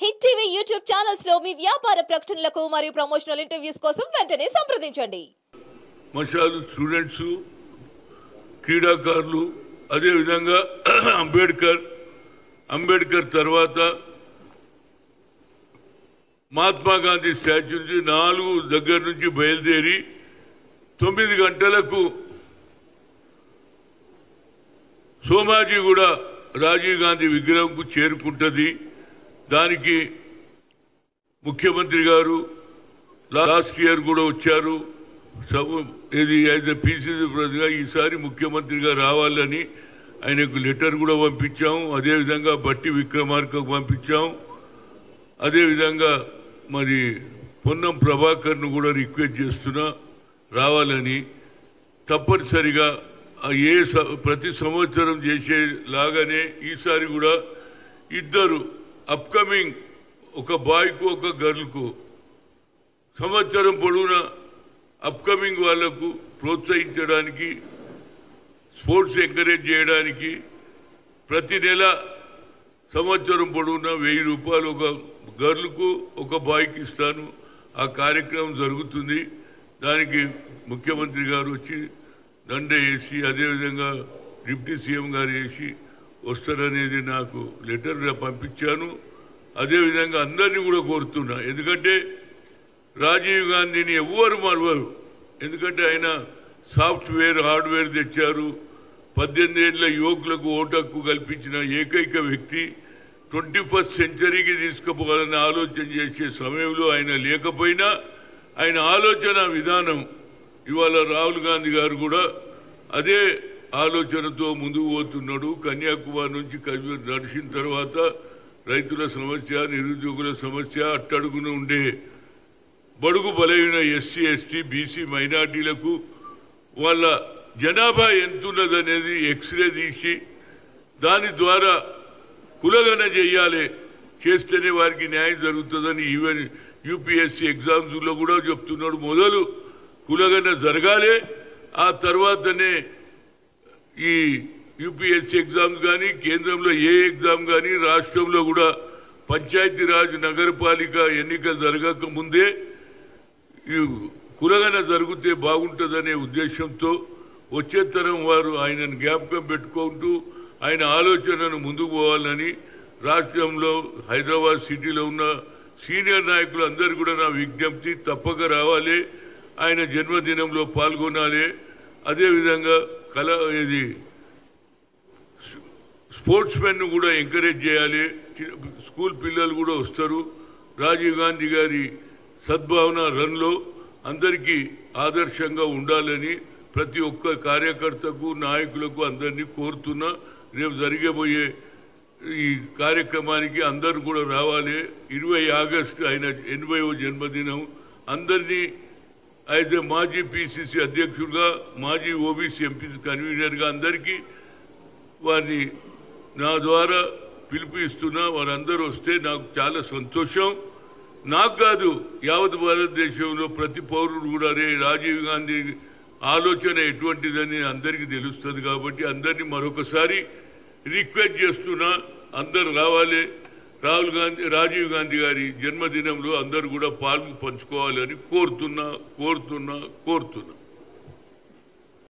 Hit TV YouTube channels లో మీ వ్యాపార ప్రకటనలకు మరియు ప్రమోషనల్ ఇంటర్వ్యూస్ కోసం వెంటనే సంప్రదించండి. మషాలు స్టూడెంట్స్, క్రీడాకారులు, అదే విధంగా అంబేద్కర్ తర్వాత మహాత్మా గాంధీ స్టాచ్యూ నుంచి 4 దగ్గర నుంచి బయలుదేరి 9 గంటలకు సోమాజీ కూడా రాజీవ్ గాంధీ విగ్రహంకు చేరుకుంటది. దానికి ముఖ్యమంత్రి గారు లాస్ట్ ఇయర్ కూడా వచ్చారు. ఇది యాజ్ ఎ పీసీసీ ప్రెసిడెంట్గా ఈసారి ముఖ్యమంత్రిగా రావాలని ఆయనకు లెటర్ కూడా పంపించాం. అదేవిధంగా బట్టి విక్రమార్కకు పంపించాం. అదేవిధంగా మరి పొన్నం ప్రభాకర్ను కూడా రిక్వెస్ట్ చేస్తున్నా రావాలని. తప్పనిసరిగా ప్రతి సంవత్సరం చేసేలాగానే ఈసారి కూడా ఇద్దరు అప్కమింగ్, ఒక బాయ్కు ఒక గర్ల్కు సంవత్సరం పొడవునా అప్కమింగ్ వాళ్లకు ప్రోత్సహించడానికి, స్పోర్ట్స్ ఎంకరేజ్ చేయడానికి ప్రతి నెల సంవత్సరం పొడవునా 1000 రూపాయలు ఒక గర్ల్కు ఒక బాయ్కి ఇస్తాను. ఆ కార్యక్రమం జరుగుతుంది. దానికి ముఖ్యమంత్రి గారు వచ్చి దండ వేసి, అదేవిధంగా డిప్యూటీ సీఎం గారు వేసి వస్తారనేది నాకు లెటర్ పంపించాను. అదేవిధంగా అందరినీ కూడా కోరుతున్నా. ఎందుకంటే రాజీవ్ గాంధీని ఎవ్వరు మరవరు. ఎందుకంటే ఆయన సాఫ్ట్వేర్, హార్డ్వేర్ తెచ్చారు. 18 ఏళ్ల యువకులకు ఓటు హక్కు కల్పించిన ఏకైక వ్యక్తి. 21st సెంచరీకి తీసుకుపోవాలని ఆలోచన చేసే సమయంలో ఆయన లేకపోయినా ఆయన ఆలోచన విధానం ఇవాళ రాహుల్ గాంధీ గారు కూడా అదే ఆలోచనతో ముందుకు పోతున్నాడు. కన్యాకుమారి నుంచి కశ్మీర్ నడిచిన తర్వాత రైతుల సమస్య, నిరుద్యోగుల సమస్య, అట్టడుగున ఉండే బడుగు బలైన ఎస్సీ, ఎస్టీ, బీసీ మైనార్టీలకు వాళ్ళ జనాభా ఎంతున్నదనేది ఎక్స్రే తీసి దాని ద్వారా కులగణ చేయాలి. చేస్తేనే వారికి న్యాయం జరుగుతుందని ఈవెన్ యూపీఎస్సీ ఎగ్జామ్స్ లో కూడా చెప్తున్నాడు. మొదలు కులగణ జరగాలి, ఆ తర్వాతనే ఈ యూపీఎస్సీ ఎగ్జామ్స్ కానీ, కేంద్రంలో ఏ ఎగ్జామ్ కానీ, రాష్ట్రంలో కూడా పంచాయతీరాజ్, నగరపాలిక ఎన్నికలు జరగక ముందే ఈ కులగణ జరిగితే బాగుంటుందనే ఉద్దేశంతో వచ్చే తరం వారు ఆయనను జ్ఞాపకం పెట్టుకుంటూ ఆయన ఆలోచనను ముందుకు పోవాలని రాష్ట్రంలో హైదరాబాద్ సిటీలో ఉన్న సీనియర్ నాయకులు అందరూ కూడా నా విజ్ఞప్తి, తప్పక రావాలి, ఆయన జన్మదినంలో పాల్గొనాలి. అదేవిధంగా ఇది స్పోర్ట్స్ మెన్ కూడా ఎంకరేజ్ చేయాలి. స్కూల్ పిల్లలు కూడా వస్తారు. రాజీవ్ గాంధీ గారి సద్భావన రన్లో అందరికీ ఆదర్శంగా ఉండాలని ప్రతి ఒక్క కార్యకర్తకు, నాయకులకు అందరినీ కోరుతున్నా. రేపు జరగబోయే ఈ కార్యక్రమానికి అందరూ కూడా రావాలి. 20 ఆగస్టు ఆయన 80వ జన్మదినం. అందరినీ యాజ్ ఏ మాజీ పీసీసీ అధ్యక్షుడిగా, మాజీ ఓబీసీ ఎంపీసీ కన్వీనర్గా అందరికీ వారిని నా ద్వారా పిలుపుస్తున్నా. వారందరూ వస్తే నాకు చాలా సంతోషం. నాకు కాదు, యావత్ భారతదేశంలో ప్రతి పౌరుడు కూడా రాజీవ్ గాంధీ ఆలోచన ఎటువంటిదని అందరికీ తెలుస్తుంది. కాబట్టి అందరినీ మరొకసారి రిక్వెస్ట్ చేస్తున్నా, అందరు రావాలి. రాజీవ్ గాంధీ గారి జన్మదినంలో అందరూ కూడా పాల్గొని పంచుకోవాలని కోరుతున్నా.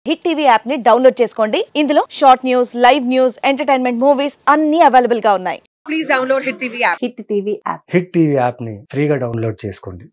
హిట్ టీవీ యాప్ ని డౌన్లోడ్ చేసుకోండి. ఇందులో short news, live news, entertainment movies అన్ని అవైలబుల్ గా ఉన్నాయి. Please download hit TV app. Hit TV app ని ఫ్రీగా డౌన్లోడ్ చేసుకోండి.